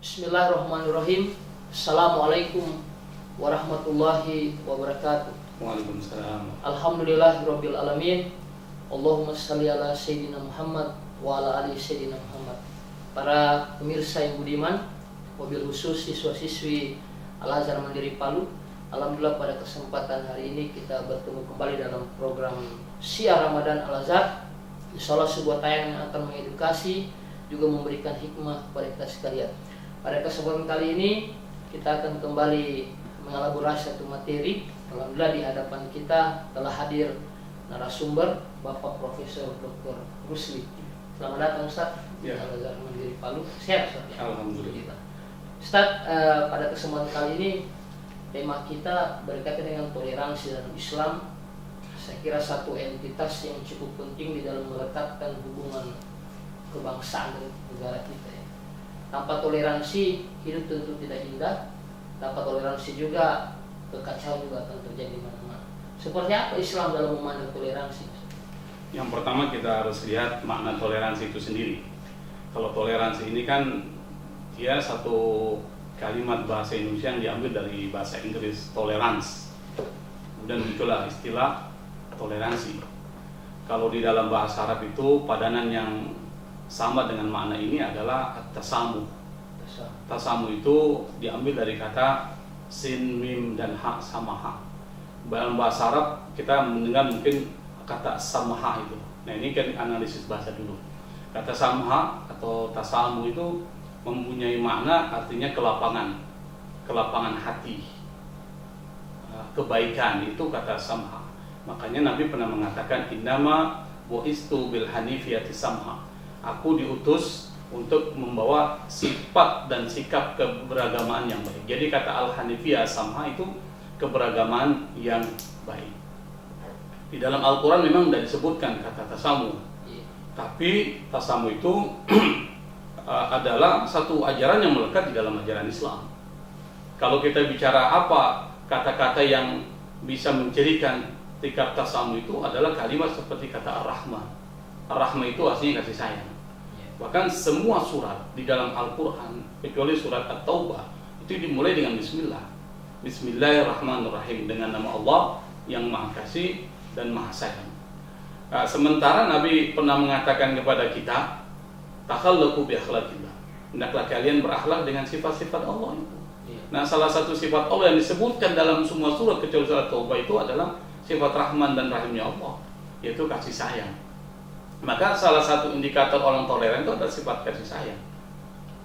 Bismillahirrahmanirrahim. Assalamualaikum warahmatullahi wabarakatuh. Waalaikumsalam. Alhamdulillahirabbil alamin. Allahumma shalli ala sayyidina Muhammad wa ala ali sayyidina Muhammad. Para pemirsa yang budiman, wabil khusus siswa-siswi Al-Azhar Mandiri Palu, alhamdulillah pada kesempatan hari ini kita bertemu kembali dalam program Syiar Ramadan Al-Azhar. Insyaallah sebuah tayangan yang akan mengedukasi, juga memberikan hikmah kepada kita sekalian. Pada kesempatan kali ini kita akan kembali mengelaborasi satu materi. Alhamdulillah di hadapan kita telah hadir narasumber Bapak Profesor Dr. Rusli. Selamat datang Ustaz di Al-Azhar Mandiri Palu. Sehat Ustaz? Ya? Alhamdulillah. Ustaz, pada kesempatan kali ini tema kita berkaitan dengan toleransi dalam Islam. Saya kira satu entitas yang cukup penting di dalam melekatkan hubungan kebangsaan dan negara kita ya. Tanpa toleransi hidup tentu tidak indah. Tanpa toleransi juga kekacauan juga akan terjadi di mana-mana. Seperti apa Islam dalam memandang toleransi? Yang pertama kita harus lihat makna toleransi itu sendiri. Kalau toleransi ini kan dia satu kalimat bahasa Indonesia yang diambil dari bahasa Inggris, tolerance. Kemudian muncullah istilah toleransi. Kalau di dalam bahasa Arab itu padanan yang sama dengan makna ini adalah tasamu. Tasamu itu diambil dari kata sin, mim, dan ha sama ha. Dalam bahasa Arab kita mendengar mungkin kata samaha itu. Nah ini kan analisis bahasa dulu. Kata samaha atau tasamu itu mempunyai makna artinya kelapangan hati, kebaikan, itu kata samha. Makanya Nabi pernah mengatakan innama bu'istu bil hanifiyati samha. Aku diutus untuk membawa sifat dan sikap keberagamaan yang baik. Jadi kata al-hanifiyah samha itu keberagamaan yang baik. Di dalam Al-Quran memang tidak disebutkan kata tasamu, tapi tasamu itu adalah satu ajaran yang melekat di dalam ajaran Islam. Kalau kita bicara apa kata-kata yang bisa mencirikan sikap tasamu, itu adalah kalimat seperti kata ar-rahmah. Ar-rahmah itu artinya kasih sayang. Bahkan semua surat di dalam Al-Quran kecuali surat At-Taubah itu dimulai dengan bismillah. Bismillahirrahmanirrahim, dengan nama Allah yang maha kasih dan maha sayang. Sementara Nabi pernah mengatakan kepada kita, takhallaqu bi akhlaqillah, hendaklah kalian berakhlak dengan sifat-sifat Allah itu. Nah, salah satu sifat Allah yang disebutkan dalam semua surat kecuali surat Taubah itu adalah sifat Rahman dan Rahimnya Allah, yaitu kasih sayang. Maka salah satu indikator orang toleran itu adalah sifat kasih sayang.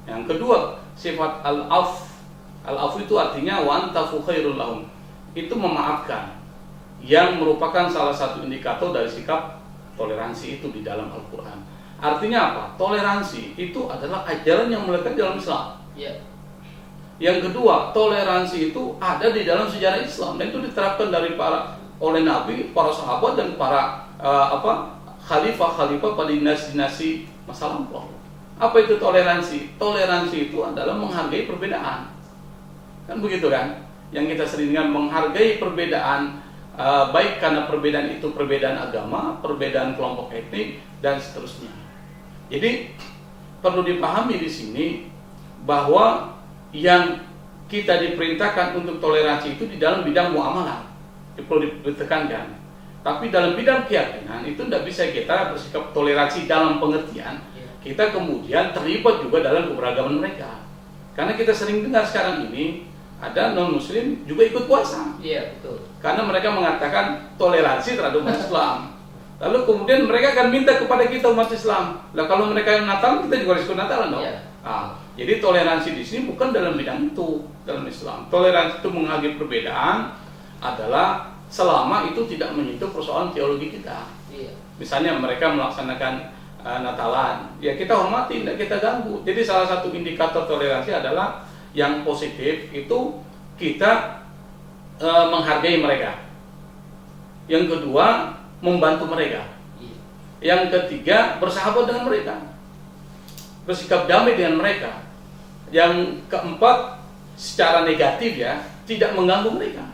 Yang kedua, sifat al-af. Al-af itu artinya wa antafu khairul lahum, itu memaafkan, yang merupakan salah satu indikator dari sikap toleransi itu di dalam Al-Quran. Artinya apa? Toleransi itu adalah ajaran yang melekat dalam Islam. Yang kedua, toleransi itu ada di dalam sejarah Islam dan itu diterapkan oleh Nabi, para sahabat dan para khalifah-khalifah pada dinasti masa lampau. Apa itu toleransi? Toleransi itu adalah menghargai perbedaan. Kan begitu kan? Yang kita sering dengan menghargai perbedaan, baik karena perbedaan itu perbedaan agama, perbedaan kelompok etnik dan seterusnya. Jadi perlu dipahami di sini bahwa yang kita diperintahkan untuk toleransi itu di dalam bidang muamalah, itu perlu ditekankan. Tapi dalam bidang keyakinan itu tidak bisa kita bersikap toleransi dalam pengertian kita kemudian terlibat juga dalam keberagaman mereka. Karena kita sering dengar sekarang ini ada non-muslim juga ikut puasa. Iya, betul. Karena mereka mengatakan toleransi terhadap umat Islam. Lalu kemudian mereka akan minta kepada kita umat Islam. Lah kalau mereka yang Natal, kita juga harus ikut Natalan dong. Jadi toleransi di sini bukan dalam bidang itu dalam Islam. Toleransi itu menghargai perbedaan adalah selama itu tidak menyentuh persoalan teologi kita. Misalnya mereka melaksanakan Natalan, ya kita hormati, tidak kita ganggu. Jadi salah satu indikator toleransi adalah yang positif itu kita menghargai mereka. Yang kedua, membantu mereka. Yang ketiga, bersahabat dengan mereka, bersikap damai dengan mereka. Yang keempat, secara negatif ya, tidak mengganggu mereka.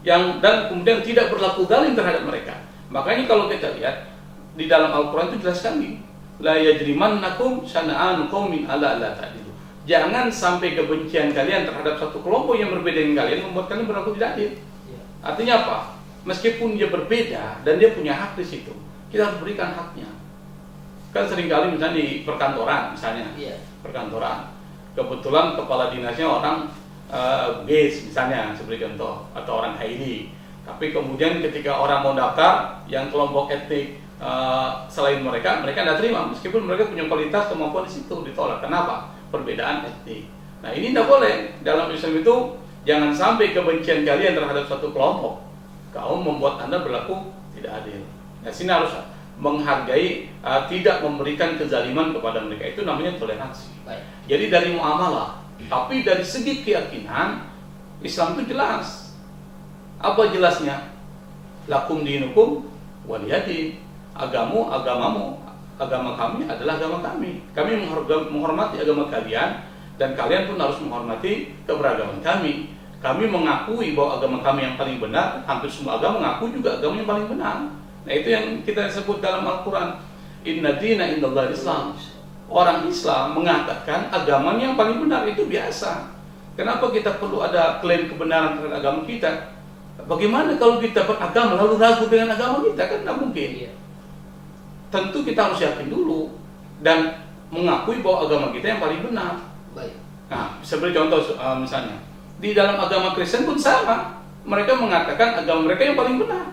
Dan kemudian tidak berlaku zalim terhadap mereka. Makanya kalau kita lihat di dalam Al-Quran itu jelas sekali, la yajrimannakum syana'anu qaumin ala alla ta'dilu. jangan sampai kebencian kalian terhadap satu kelompok yang berbeda dengan kalian membuat kalian berlaku tidak adil. Artinya apa? Meskipun dia berbeda dan dia punya hak di situ, kita harus berikan haknya. Kan seringkali misalnya di perkantoran, perkantoran, kebetulan kepala dinasnya orang base misalnya seperti contoh, atau orang Haiti. Tapi kemudian ketika orang mau daftar yang kelompok etnik selain mereka tidak terima meskipun mereka punya kualitas kemampuan di situ, ditolak. Kenapa? Perbedaan etnik. Nah ini tidak boleh. Dalam Islam itu jangan sampai kebencian kalian terhadap satu kelompok kaum membuat Anda berlaku tidak adil. Nah sini harus menghargai, tidak memberikan kezaliman kepada mereka. Itu namanya toleransi. Baik. Jadi dari muamalah, tapi dari segi keyakinan Islam itu jelas. Apa jelasnya? Lakum dinukum waliyadin. Agamamu, agama kami adalah agama kami. Kami menghormati agama kalian dan kalian pun harus menghormati keberagaman kami. Kami mengakui bahwa agama kami yang paling benar. Hampir semua agama mengaku juga agama yang paling benar. Nah itu yang kita sebut dalam Al-Quran. Inna dina indallah Islam. Orang Islam mengatakan agamanya yang paling benar, itu biasa. Kenapa kita perlu ada klaim kebenaran terhadap agama kita? Bagaimana kalau kita beragama lalu ragu dengan agama kita? Kan tidak mungkin. Tentu kita harus yakin dulu dan mengakui bahwa agama kita yang paling benar. Baik. Nah, seperti contoh misalnya di dalam agama Kristen pun sama. Mereka mengatakan agama mereka yang paling benar.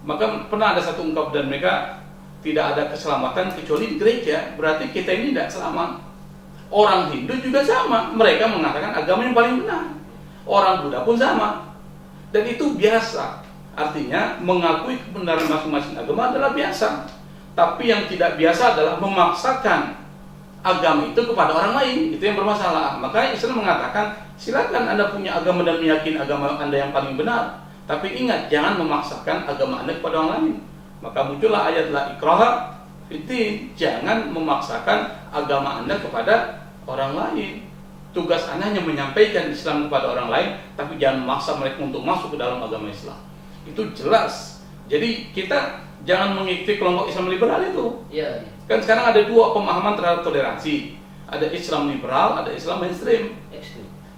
Maka pernah ada satu ungkap dan mereka tidak ada keselamatan kecuali di gereja. Berarti kita ini tidak selamat. Orang Hindu juga sama. Mereka mengatakan agama yang paling benar. Orang Buddha pun sama. Dan itu biasa. Artinya mengakui kebenaran masing-masing agama adalah biasa. Tapi yang tidak biasa adalah memaksakan agama itu kepada orang lain. Itu yang bermasalah. Makanya Islam mengatakan silakan Anda punya agama dan meyakini agama Anda yang paling benar. Tapi ingat, jangan memaksakan agama Anda kepada orang lain. Maka muncullah ayat la ikraha fiddin. Jangan memaksakan agama Anda kepada orang lain. Tugas Anda hanya menyampaikan Islam kepada orang lain, tapi jangan memaksa mereka untuk masuk ke dalam agama Islam. Itu jelas. Jadi kita jangan mengikuti kelompok Islam liberal itu. Kan sekarang ada dua pemahaman terhadap toleransi. Ada Islam liberal, ada Islam mainstream.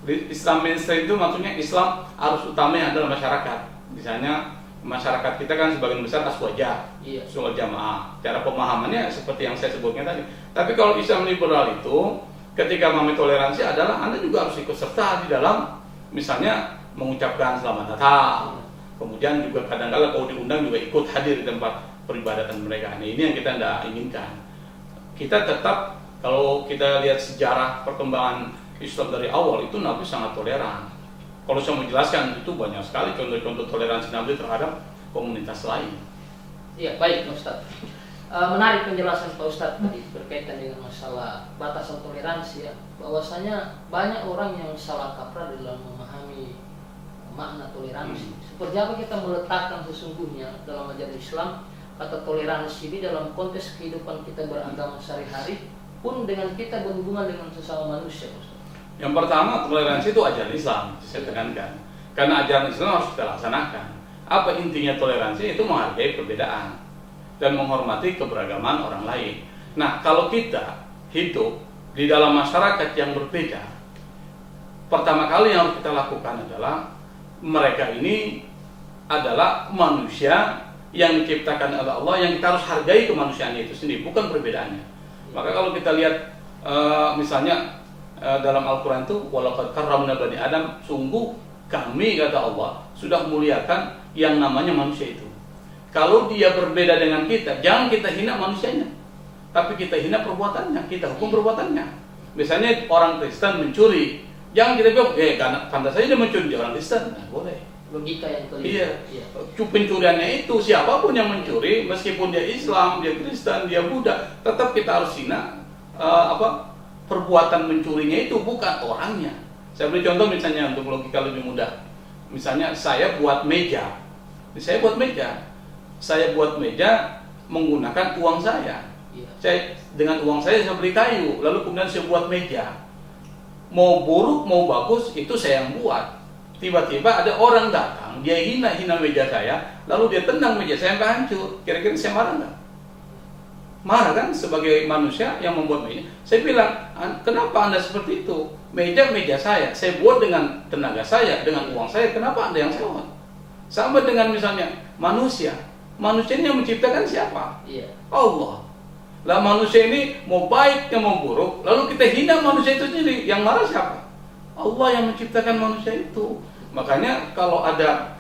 Islam mainstream itu maksudnya Islam arus utamanya adalah masyarakat. Misalnya masyarakat kita kan sebagian besar aswaja, sholat jamaah. Cara pemahamannya seperti yang saya sebutkan tadi. Tapi kalau Islam liberal itu ketika memahami toleransi adalah Anda juga harus ikut serta di dalam misalnya mengucapkan selamat datang. Kemudian juga kadang-kadang kalau diundang juga ikut hadir di tempat peribadatan mereka. Nah ini yang kita tidak inginkan. Kita tetap, kalau kita lihat sejarah perkembangan Islam dari awal itu Nabi sangat toleran. Kalau saya menjelaskan itu banyak sekali contoh-contoh toleransi Nabi terhadap komunitas lain. Iya, baik Pak Ustadz. Menarik penjelasan Pak Ustadz tadi berkaitan dengan masalah batasan toleransi ya. Bahwasanya banyak orang yang salah kaprah dalam memahami makna toleransi. Seperti apa kita meletakkan sesungguhnya dalam ajaran Islam kata toleransi ini dalam konteks kehidupan kita beragama sehari-hari pun dengan kita berhubungan dengan sesama manusia, Pak Ustadz. Yang pertama, toleransi itu ajaran Islam, saya tekankan. Karena ajaran Islam harus kita laksanakan. Apa intinya toleransi? Itu menghargai perbedaan dan menghormati keberagaman orang lain. Nah, kalau kita hidup di dalam masyarakat yang berbeda, pertama kali yang harus kita lakukan adalah mereka ini adalah manusia yang diciptakan oleh Allah, yang kita harus hargai kemanusiaannya itu sendiri, bukan perbedaannya. Maka kalau kita lihat misalnya dalam Al-Quran itu walaqad karramna bani Adam, sungguh kami kata Allah sudah muliakan yang namanya manusia itu. Kalau dia berbeda dengan kita, jangan kita hina manusianya, tapi kita hina perbuatannya, kita hukum perbuatannya. Misalnya orang Kristen mencuri, jangan kita bilang karena pantas saja dia mencuri, dia orang Kristen. Nah, boleh. Logika yang kelima. Iya. Pencuriannya itu siapapun yang mencuri, meskipun dia Islam, dia Kristen, dia Buddha, tetap kita harus hina perbuatan mencurinya itu, bukan orangnya. Saya beri contoh misalnya untuk logika lebih mudah. Misalnya saya buat meja. Saya buat meja menggunakan uang saya. Dengan uang saya beli kayu, lalu kemudian saya buat meja. Mau buruk mau bagus itu saya yang buat. Tiba-tiba ada orang datang, dia hina meja saya, lalu dia tendang meja saya sampai hancur. Kira-kira saya marah nggak? marah kan sebagai manusia yang membuat meja. Saya bilang, kenapa Anda seperti itu? Meja saya buat dengan tenaga saya, dengan uang saya, kenapa Anda yang sewa? Sama dengan misalnya manusia ini yang menciptakan siapa? Iya. Allah. Lah manusia ini mau baik yang mau buruk, lalu kita hina manusia itu sendiri, yang marah siapa? Allah yang menciptakan manusia itu. Makanya kalau ada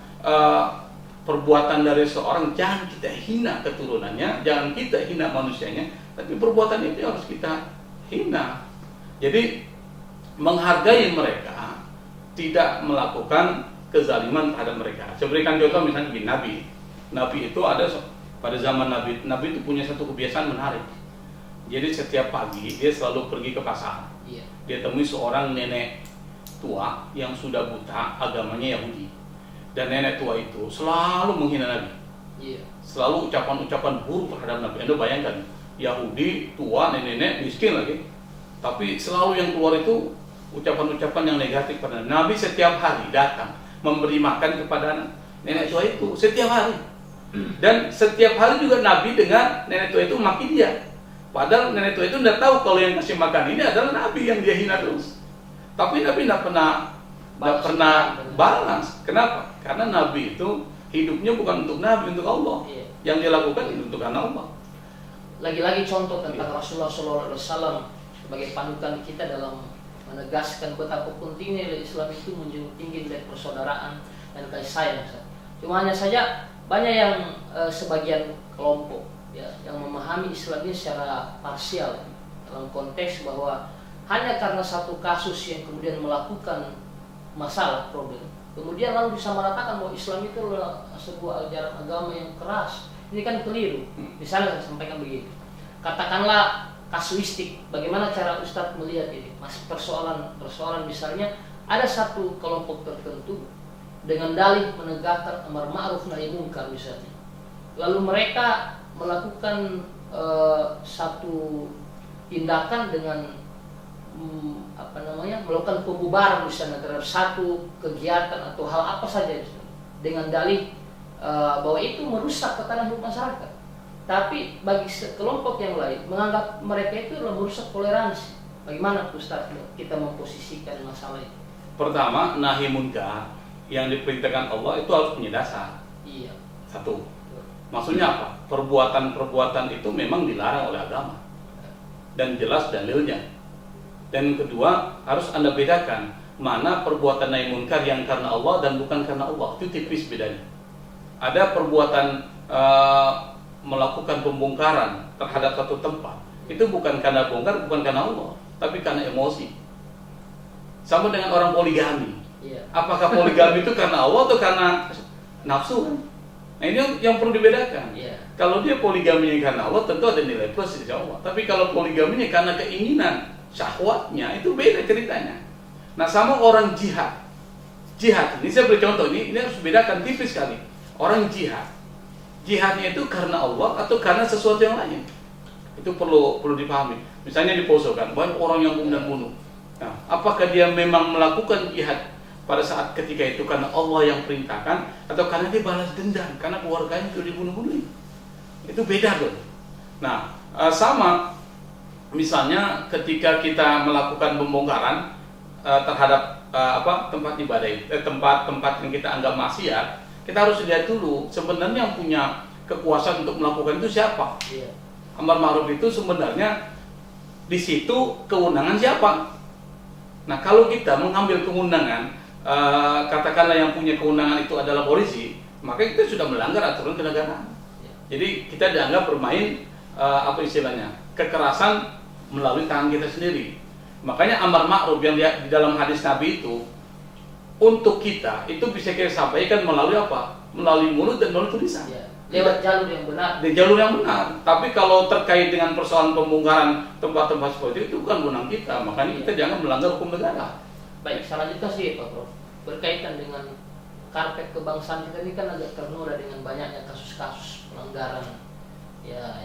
perbuatan dari seorang, jangan kita hina keturunannya, jangan kita hina manusianya, tapi perbuatan itu harus kita hina. Jadi menghargai mereka, tidak melakukan kezaliman terhadap mereka. Saya berikan contoh misalnya di Nabi itu ada pada zaman Nabi itu punya satu kebiasaan menarik. Jadi setiap pagi dia selalu pergi ke pasar. Iya. Dia temui seorang nenek tua yang sudah buta, agamanya Yahudi. Dan nenek tua itu selalu menghina Nabi. Iya. Selalu ucapan-ucapan buruk terhadap Nabi. Anda bayangkan, Yahudi tua, nenek miskin lagi, tapi selalu yang keluar itu ucapan-ucapan yang negatif pada Nabi. Nabi setiap hari datang memberi makan kepada nenek tua itu setiap hari. Dan setiap hari juga Nabi dengan nenek tua itu maki dia. Padahal nenek tua itu tidak tahu kalau yang kasih makan ini adalah Nabi yang dia hina terus. Tapi Nabi tidak pernah balas. Kenapa? Karena Nabi itu hidupnya bukan untuk Nabi, untuk Allah. Iya. Yang dia lakukan itu untuk karena Allah. Lagi-lagi contoh tentang Rasulullah SAW sebagai panutan kita dalam menegaskan betapa pentingnya Islam itu menjunjung tinggi nilai persaudaraan dan kasih sayang. Cuma hanya saja banyak yang sebagian kelompok ya, yang memahami Islam ini secara parsial dalam konteks bahwa hanya karena satu kasus yang kemudian melakukan masalah problem, kemudian lalu disamaratakan bahwa Islam itu adalah sebuah ajaran agama yang keras. Ini kan keliru. Misalnya saya sampaikan begini, katakanlah kasuistik, bagaimana cara Ustadz melihat ini? Persoalan misalnya ada satu kelompok tertentu dengan dalih menegakkan amar ma'ruf nahi munkar misalnya, lalu mereka melakukan satu tindakan dengan melakukan pembubaran misalnya terhadap satu kegiatan atau hal apa saja misalnya, dengan dalih bahwa itu merusak tatanan hidup masyarakat. Tapi bagi kelompok yang lain menganggap mereka itu adalah merusak toleransi. Bagaimana Ustaz kita memposisikan masalah itu? Pertama, nahi munkar yang diperintahkan Allah itu harus punya dasar. Iya. Satu. Maksudnya apa? Perbuatan-perbuatan itu memang dilarang oleh agama dan jelas dalilnya. Dan kedua, harus Anda bedakan mana perbuatan nahi munkar yang karena Allah dan bukan karena Allah. Itu tipis bedanya. Ada perbuatan melakukan pembongkaran terhadap satu tempat, itu bukan karena bongkar, bukan karena Allah, tapi karena emosi. Sama dengan orang poligami. Iya. Apakah poligami itu karena Allah atau karena nafsu? Nah ini yang perlu dibedakan. Iya. Kalau dia poligaminya karena Allah, tentu ada nilai plus insya Allah. Tapi kalau poligaminya karena keinginan, syahwatnya, itu beda ceritanya. Nah sama orang jihad. Jihad ini saya beri contoh, ini harus bedakan tipis sekali. Orang jihadnya itu karena Allah atau karena sesuatu yang lain. Itu perlu dipahami. Misalnya di Poso kan banyak orang yang kemudian bunuh. Nah, apakah dia memang melakukan jihad pada saat ketika itu karena Allah yang perintahkan atau karena dia balas dendam karena keluarganya itu dibunuh-bunuh? Itu beda loh. Nah, sama misalnya ketika kita melakukan pembongkaran terhadap tempat ibadah, tempat yang kita anggap maksiat, kita harus lihat dulu sebenarnya yang punya kekuasaan untuk melakukan itu siapa. Iya. Amar ma'ruf itu sebenarnya di situ kewenangan siapa. Nah kalau kita mengambil kewenangan, katakanlah yang punya kewenangan itu adalah polisi, maka kita sudah melanggar aturan kenegaraan. Iya. Jadi kita dianggap bermain kekerasan melalui tangan kita sendiri. Makanya amar ma'ruf yang di dalam hadis Nabi itu untuk kita itu bisa kita sampaikan melalui apa? Melalui mulut dan melalui tulisan. Ya, lewat jalur yang benar. Di jalur yang benar. Tapi kalau terkait dengan persoalan pembongkaran tempat-tempat seperti itu bukan wewenang kita. Makanya kita jangan melanggar hukum negara. Baik, selanjutnya sih Pak Prof. Berkaitan dengan karpet kebangsaan kita ini kan agak ternoda dengan banyaknya kasus-kasus pelanggaran ya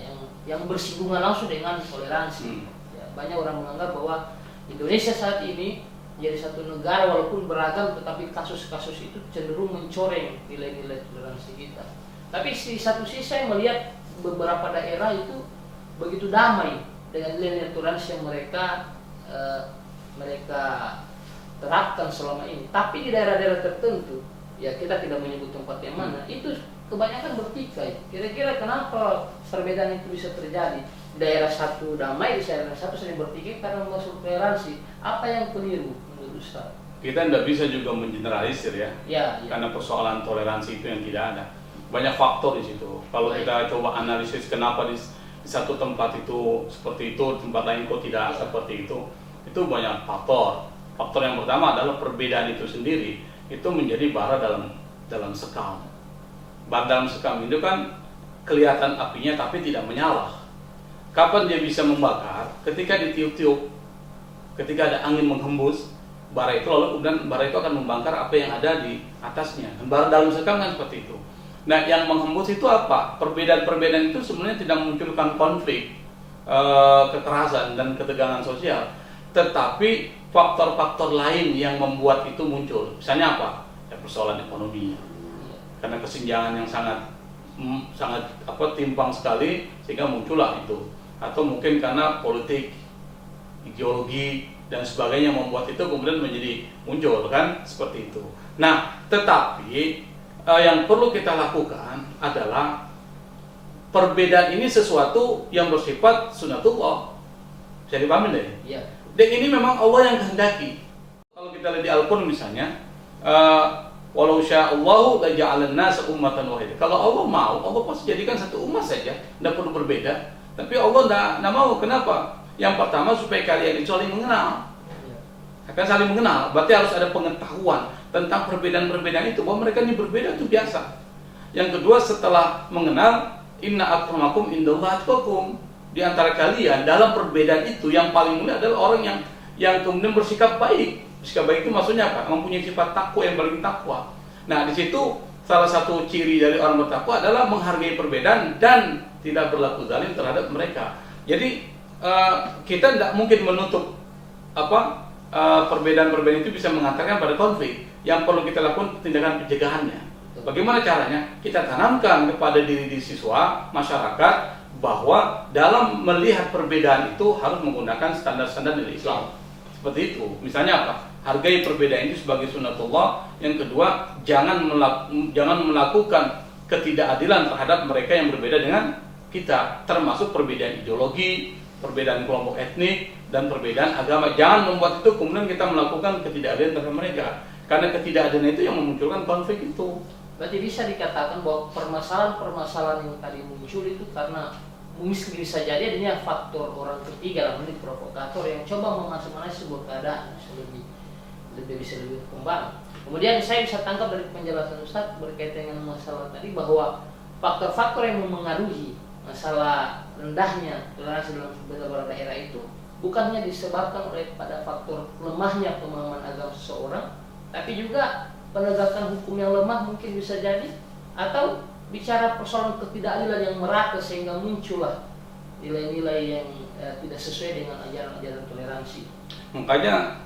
yang bersinggungan langsung dengan toleransi. Ya, banyak orang menganggap bahwa Indonesia saat ini jadi satu negara walaupun beragam, tetapi kasus-kasus itu cenderung mencoreng nilai-nilai toleransi kita. Tapi di satu sisi saya melihat beberapa daerah itu begitu damai dengan nilai toleransi yang mereka terapkan selama ini. Tapi di daerah-daerah tertentu, ya kita tidak menyebut tempat yang mana, itu kebanyakan bertikai. Kira-kira kenapa perbedaan itu bisa terjadi? Daerah satu damai, di daerah satu sering bertikai karena masuk toleransi. Apa yang keliru menurut Ustaz? Kita tidak bisa juga mengeneralisir ya. Karena persoalan toleransi itu yang tidak ada. Banyak faktor di situ. Kalau kita coba analisis kenapa di satu tempat itu seperti itu, tempat lain kok tidak seperti itu banyak faktor. Faktor yang pertama adalah perbedaan itu sendiri itu menjadi bara dalam sekam. Bara dalam sekam itu kan kelihatan apinya tapi tidak menyala. Kapan dia bisa membakar? Ketika ditiup-tiup, ketika ada angin menghembus bara itu, lalu kemudian bara itu akan membakar apa yang ada di atasnya. Bara dalam sekam kan seperti itu. Nah, yang menghembus itu apa? Perbedaan-perbedaan itu sebenarnya tidak memunculkan konflik, kekerasan dan ketegangan sosial, tetapi faktor-faktor lain yang membuat itu muncul. Misalnya apa? Ya, persoalan ekonomi. Karena kesenjangan yang sangat timpang sekali sehingga muncullah itu. Atau mungkin karena politik, ideologi dan sebagainya membuat itu kemudian menjadi muncul kan seperti itu. Nah, tetapi yang perlu kita lakukan adalah perbedaan ini sesuatu yang bersifat sunatullah. Bisa dipahami deh? Iya. Dan ini memang Allah yang kehendaki. Kalau kita lihat di Al-Qur'an misalnya, walau sya'allahu la ja'alan nasa ummatan wahidah. Kalau Allah mau, Allah pasti jadikan satu umat saja, tidak perlu berbeda. Tapi Allah tidak mau. Kenapa? Yang pertama supaya kalian itu saling mengenal. Akan saling mengenal, berarti harus ada pengetahuan tentang perbedaan-perbedaan itu, bahwa mereka ini berbeda itu biasa. Yang kedua, setelah mengenal, inna akramakum indallahi atqakum. Di antara kalian dalam perbedaan itu yang paling mulia adalah orang yang kemudian bersikap baik. Bersikap baik itu maksudnya apa? Mempunyai sifat takwa, yang paling takwa. Nah, di situ salah satu ciri dari orang bertakwa adalah menghargai perbedaan dan tidak berlaku zalim terhadap mereka. Jadi kita tidak mungkin menutup perbedaan-perbedaan itu bisa mengantarkan pada konflik. Yang perlu kita lakukan tindakan pencegahannya. Bagaimana caranya? Kita tanamkan kepada diri siswa, masyarakat, bahwa dalam melihat perbedaan itu harus menggunakan standar-standar nilai Islam. Seperti itu. Misalnya apa? Hargai perbedaan itu sebagai sunatullah. Yang kedua, jangan melakukan ketidakadilan terhadap mereka yang berbeda dengan kita, termasuk perbedaan ideologi, perbedaan kelompok etnik, dan perbedaan agama. Jangan membuat itu kemudian kita melakukan ketidakadilan terhadap mereka, karena ketidakadilan itu yang memunculkan konflik itu. Berarti bisa dikatakan bahwa permasalahan yang tadi muncul itu karena mungkin bisa jadi adanya faktor orang ketiga, namanya provokator yang coba memanipulasi sebuah keadaan bisa lebih berkembang. Kemudian saya bisa tangkap dari penjelasan Ustaz berkaitan dengan masalah tadi bahwa faktor-faktor yang memengaruhi masalah rendahnya toleransi dalam beberapa daerah itu bukannya disebabkan oleh pada faktor lemahnya pemahaman agama seseorang, tapi juga penegakan hukum yang lemah mungkin bisa jadi, atau bicara persoalan ketidakadilan yang merata sehingga muncullah nilai-nilai yang tidak sesuai dengan ajaran-ajaran toleransi. Makanya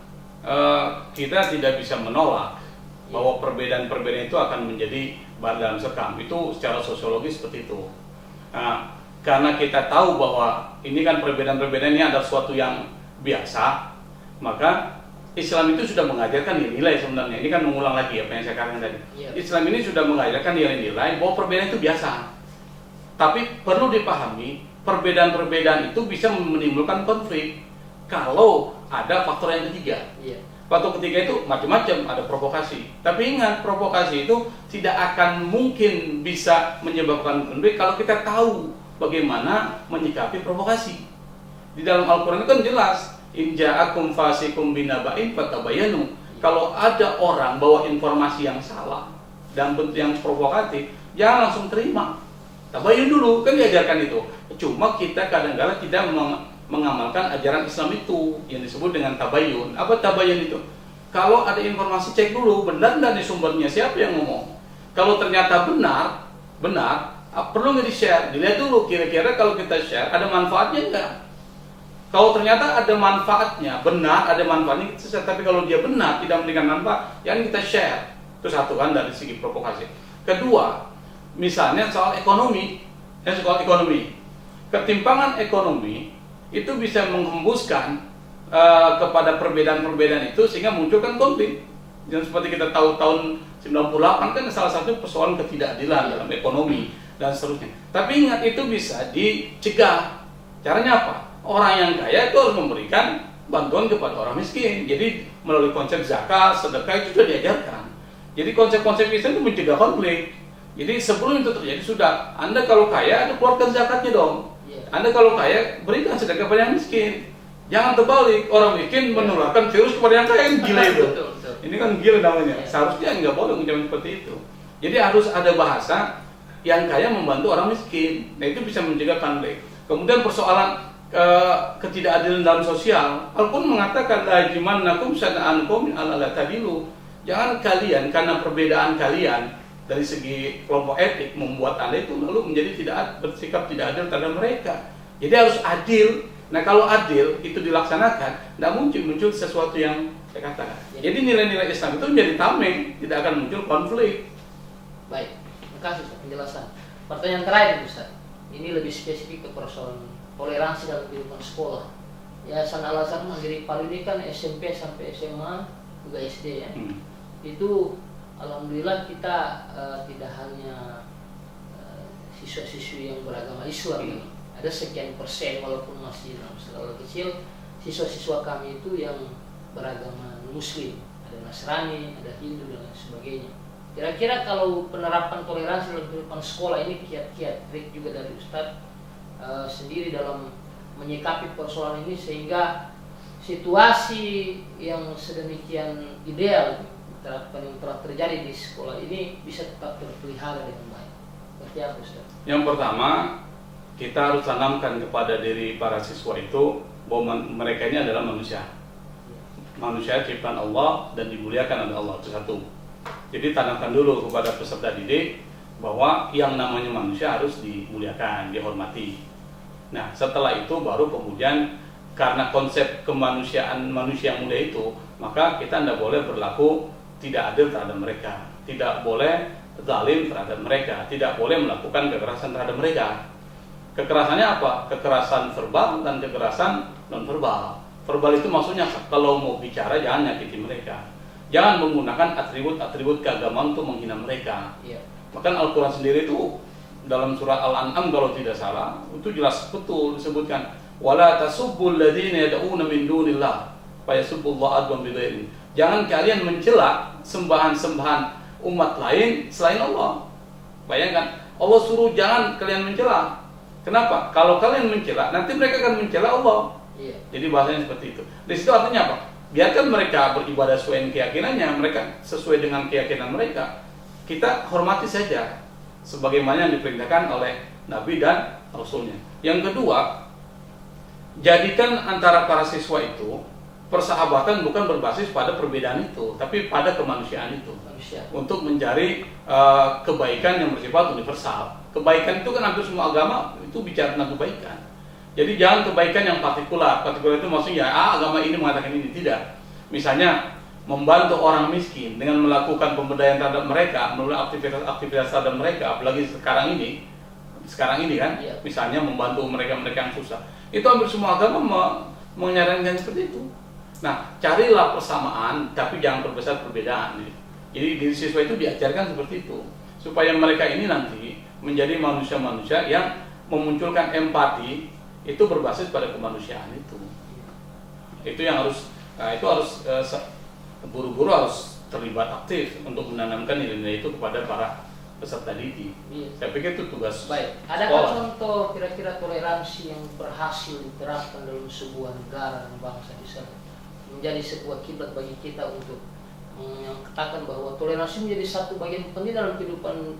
kita tidak bisa menolak bahwa perbedaan-perbedaan itu akan menjadi bar dalam sekam. Itu secara sosiologis seperti itu. Nah, karena kita tahu bahwa ini kan perbedaan-perbedaan ini adalah sesuatu yang biasa, maka Islam itu sudah mengajarkan nilai-nilai sebenarnya. Ini kan mengulang lagi apa yang saya katakan tadi. Islam ini sudah mengajarkan nilai-nilai bahwa perbedaan itu biasa. Tapi perlu dipahami, perbedaan-perbedaan itu bisa menimbulkan konflik kalau ada faktor yang ketiga. Faktor ketiga itu macam-macam, ada provokasi. Tapi ingat, provokasi itu tidak akan mungkin bisa menyebabkan konflik kalau kita tahu bagaimana menyikapi provokasi. Di dalam Al-Quran itu kan jelas, in ja'akum fasikum binaba'in fatabayanu. Kalau ada orang bawa informasi yang salah dan bentuk yang provokatif, jangan langsung terima. Tabayun dulu, kan diajarkan itu. Cuma kita kadang-kadang tidak mengamalkan ajaran Islam itu yang disebut dengan tabayun. Apa tabayun itu? Kalau ada informasi, cek dulu benar dan di sumbernya siapa yang ngomong. Kalau ternyata benar, perlu nggak di-share? Dilihat dulu kira-kira kalau kita share ada manfaatnya enggak? Kalau ternyata ada manfaatnya, benar ada manfaatnya, tapi kalau dia benar tidak memberikan manfaat, yang kita share. Itu satu kan dari segi provokasi. Kedua, misalnya soal ekonomi, ketimpangan ekonomi itu bisa menghembuskan kepada perbedaan-perbedaan itu sehingga munculkan konflik. Dan seperti kita tahu tahun 98 kan salah satu persoalan ketidakadilan dalam ekonomi dan seterusnya. Tapi ingat, itu bisa dicegah. Caranya apa? Orang yang kaya itu harus memberikan bantuan kepada orang miskin. Jadi melalui konsep zakat, sedekah itu sudah diajarkan. Jadi konsep-konsep Islam itu mencegah konflik. Jadi sebelum itu terjadi sudah, Anda kalau kaya, Anda keluarkan zakatnya dong. Anda kalau kaya, berikan sedekah kepada yang miskin. Jangan terbalik, orang miskin menularkan virus kepada yang kaya, gila itu. Ini kan gila namanya. Seharusnya nggak boleh mengucapkan seperti itu. Jadi harus ada bahasa yang kaya membantu orang miskin. Nah, itu bisa mencegah konflik. Kemudian persoalan ketidakadilan dalam sosial. Al-Qur'an mengatakan la yajimannakum syana'an qaumin alla tadilu. Jangan kalian karena perbedaan kalian dari segi kelompok etnik membuat Anda itu lalu menjadi bersikap tidak adil terhadap mereka. Jadi harus adil. Nah, kalau adil itu dilaksanakan, tidak muncul sesuatu yang saya katakan. Jadi nilai-nilai Islam itu menjadi tameng, tidak akan muncul konflik. Baik, terima kasih Ustaz penjelasan. Pertanyaan terakhir Ustaz, ini lebih spesifik ke persoalan toleransi dalam kehidupan sekolah. Yayasan Al-Azhar Mandiri Palu ini kan SMP sampai SMA juga SD ya. Itu alhamdulillah kita tidak hanya siswa-siswi yang beragama Islam. Ada sekian persen walaupun masih dalam skala kecil siswa-siswa kami itu yang beragama Muslim, ada Nasrani, ada Hindu dan lain sebagainya. Kira-kira kalau penerapan toleransi dalam kehidupan sekolah ini kiat-kiat trik juga dari Ustadz sendiri dalam menyikapi persoalan ini sehingga situasi yang sedemikian ideal diterapkan yang telah terjadi di sekolah ini bisa tetap terpelihara dengan baik. Seperti apa Ustaz? Yang pertama, kita harus tanamkan kepada diri para siswa itu bahwa mereka ini adalah manusia. Manusia ciptaan Allah dan dimuliakan oleh Allah, itu satu. Jadi tanamkan dulu kepada peserta didik bahwa yang namanya manusia harus dimuliakan, dihormati. Nah, setelah itu baru kemudian karena konsep kemanusiaan manusia mulia itu, maka kita tidak boleh berlaku tidak adil terhadap mereka, tidak boleh zalim terhadap mereka, tidak boleh melakukan kekerasan terhadap mereka. Kekerasannya apa? Kekerasan verbal dan kekerasan non verbal. Verbal itu maksudnya kalau mau bicara jangan nyakiti mereka, jangan menggunakan atribut-atribut keagamaan untuk menghina mereka. Bahkan Al-Quran sendiri itu dalam surat Al-An'am kalau tidak salah itu jelas betul disebutkan wala tasubbul ladzina yad'una min dunillah fayasubbullaha adwan bighairi. Jangan kalian mencela sembahan-sembahan umat lain selain Allah. Bayangkan Allah suruh jangan kalian mencela. Kenapa? Kalau kalian mencela, nanti mereka akan mencela Allah. Jadi bahasanya seperti itu. Di situ artinya apa? Biarkan mereka beribadah sesuai keyakinannya, mereka sesuai dengan keyakinan mereka. Kita hormati saja, sebagaimana yang diperintahkan oleh Nabi dan Rasulnya. Yang kedua, jadikan antara para siswa itu persahabatan bukan berbasis pada perbedaan itu, tapi pada kemanusiaan itu. Untuk mencari kebaikan yang bersifat universal. Kebaikan itu kan hampir semua agama itu bicara tentang kebaikan. Jadi jangan kebaikan yang partikular. Partikular itu maksudnya agama ini mengatakan ini, tidak. Misalnya membantu orang miskin dengan melakukan pemberdayaan terhadap mereka melalui aktivitas terhadap mereka, apalagi sekarang ini kan, misalnya membantu mereka yang susah. Itu hampir semua agama menyarankan seperti itu. Nah, carilah persamaan tapi jangan perbesar perbedaan. Jadi diri siswa itu diajarkan seperti itu supaya mereka ini nanti menjadi manusia-manusia yang memunculkan empati itu berbasis pada kemanusiaan itu. Itu yang harus guru-guru harus terlibat aktif untuk menanamkan nilai-nilai itu kepada para peserta didik. Saya pikir itu tugas. Baik. Adakah contoh kira-kira toleransi yang berhasil diterapkan dalam sebuah negara dan bangsa bisa menjadi sebuah kiblat bagi kita untuk mengatakan bahwa toleransi menjadi satu bagian penting dalam kehidupan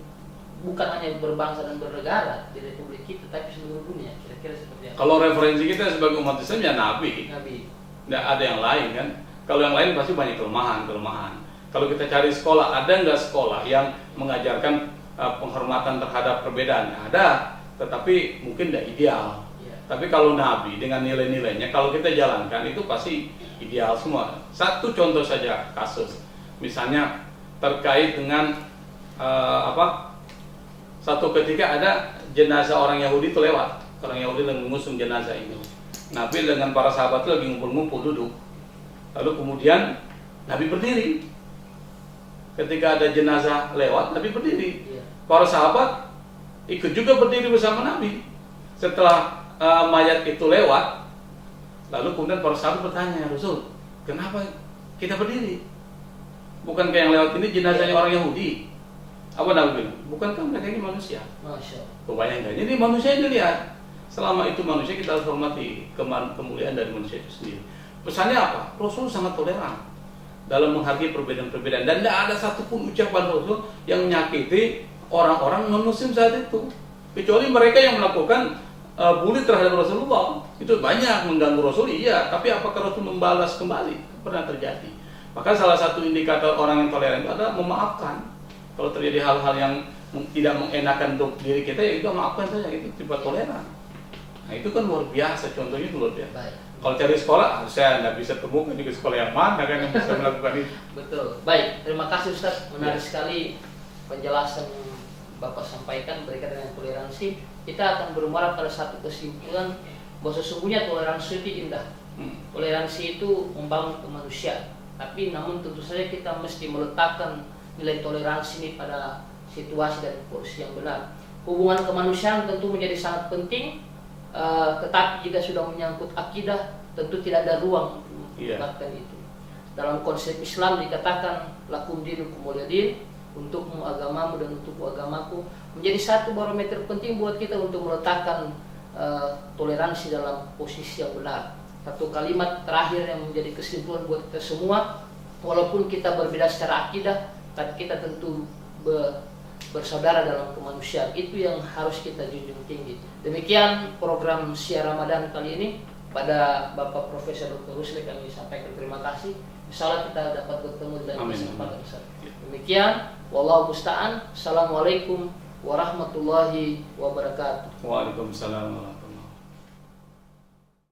bukan hanya berbangsa dan bernegara di Republik kita, tapi seluruh dunia. Kira-kira seperti apa? Kalau referensi kita sebagai umat Islam ya Nabi. Tidak ada yang lain kan. Kalau yang lain pasti banyak kelemahan. Kalau kita cari sekolah, ada nggak sekolah yang mengajarkan penghormatan terhadap perbedaan? Ada, tetapi mungkin tidak ideal. Tapi kalau Nabi dengan nilai-nilainya, kalau kita jalankan itu pasti ideal semua. Satu contoh saja kasus, misalnya terkait dengan satu ketika ada jenazah orang Yahudi itu lewat orang Yahudi lagi mengusung jenazah ini. Nabi dengan para sahabat itu lagi ngumpul-ngumpul duduk. Lalu kemudian Nabi berdiri. Ketika ada jenazah lewat, Nabi berdiri. Para sahabat ikut juga berdiri bersama Nabi. Setelah mayat itu lewat, lalu kemudian para sahabat bertanya, Rasul, kenapa kita berdiri? Bukankah yang lewat ini jenazahnya orang Yahudi? Apa Nabi bilang? Bukankah mereka ini manusia? Bayangkan, ini manusia yang dilihat. Selama itu manusia, kita harus hormati kemuliaan dari manusia itu sendiri. Pesannya apa? Rasul sangat toleran dalam menghargai perbedaan-perbedaan, dan tidak ada satupun ucapan Rasul yang menyakiti orang-orang non-muslim saat itu, kecuali mereka yang melakukan bully terhadap Rasulullah. Itu banyak mengganggu Rasul, iya, tapi apakah Rasul membalas kembali? Pernah terjadi. Maka salah satu indikator orang yang toleran itu adalah memaafkan. Kalau terjadi hal-hal yang tidak mengenakan untuk diri kita, ya itu maafkan saja, itu tipe toleran. Nah itu kan luar biasa, contohnya itu luar biasa. Baik. Kalau cari sekolah, saya nggak bisa temukan juga sekolah yang mana kan yang bisa melakukan itu. Betul. Baik, terima kasih Ustaz. Menarik sekali penjelasan Bapak sampaikan berkaitan dengan toleransi. Kita akan bermuara pada satu kesimpulan bahwa sesungguhnya toleransi itu indah. Toleransi itu membangun kemanusiaan. Tapi namun tentu saja kita mesti meletakkan nilai toleransi ini pada situasi dan porsi yang benar. Hubungan kemanusiaan tentu menjadi sangat penting. Tetapi jika sudah menyangkut akidah, tentu tidak ada ruang untuk melakukan itu. Dalam konsep Islam dikatakan lakum dinukum waliyadin, untukmu agamamu dan untukku agamaku, menjadi satu barometer penting buat kita untuk meletakkan toleransi dalam posisi yang benar. Satu kalimat terakhir yang menjadi kesimpulan buat kita semua, walaupun kita berbeda secara akidah, tapi kita tentu bersaudara dalam kemanusiaan. Itu yang harus kita junjung tinggi. Demikian program Syiar Ramadan kali ini. Pada Bapak Profesor Dr. Rusli kami sampaikan terima kasih. Insyaallah kita dapat bertemu dalam kesempatan besar. Demikian, wallahu musta'an. Assalamualaikum warahmatullahi wabarakatuh. Waalaikumsalam.